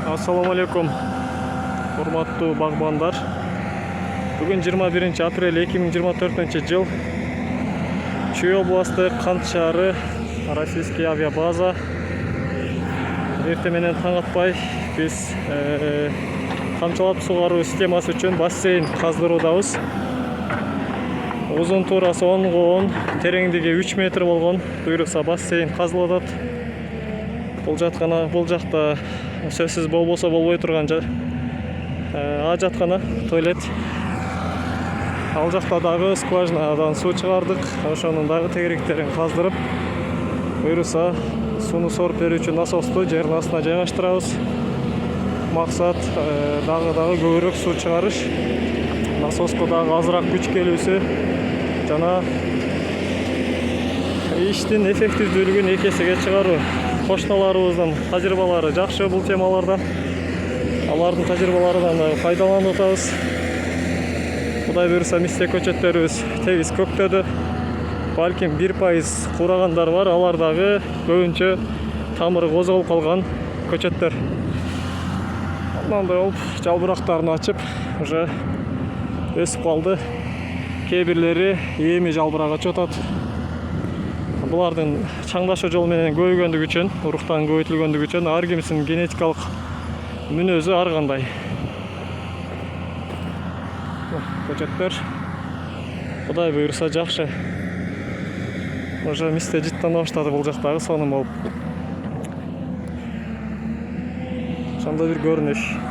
Assalamu alaikum, урматтуу багбандар. Бүгүн 21 апрель 2024 жыл. Чүй областы Кант шаары, российский авиабаза. Эрте менен таң атпай биз камчылап сугаруу системасы үчүн бассейн каздыруудабыз. Узун туурасы 10 тереңдиги 3 метр болгон буйрукса бассейн казылып атат. Бул жакта сөзсүз болбосо болбой турган жаткана, туалет. Ал жакта дагы скважинадан суу чыгардык. Ошонун дагы тегеректерин каздырып, буйрукса сууну соруп берүүчү насосту жердин астына жайгаштырабыз. Максат дагы көбүрөөк суу чыгарыш, насоско дагы азыраак күч келүүсү жана иштин эффективдүүлүгүн 2 эсеге чыгаруу. Кошуналарыбыздын тажрыйбалары жакшы бул темаларда. Алардын тажрыйбаларынан пайдаланып атабыз. Кудай буйруса мистек көчөттөрүбүз тегиз көктөдү. Балким 1% курагандар бар, алар дагы көбүнчө тамыры козголуп калган көчөттөр. Мындай болуп жалбырактарын ачып, уже өсүп калды. Кээ бирлери эми жалбырак ачып атат. Булардын чаңдашуу жолу менен көбөйгөндүгү үчүн, уруктан көбөйтүлгөндүгү үчүн ар кимдин генетикалык мүнөзү ар кандай. Көчөттөр Кудай буйруса жакшы. Уже мисте жыттана баштады бул жактагы сонун болуп. Ошондой бир көрүнүш.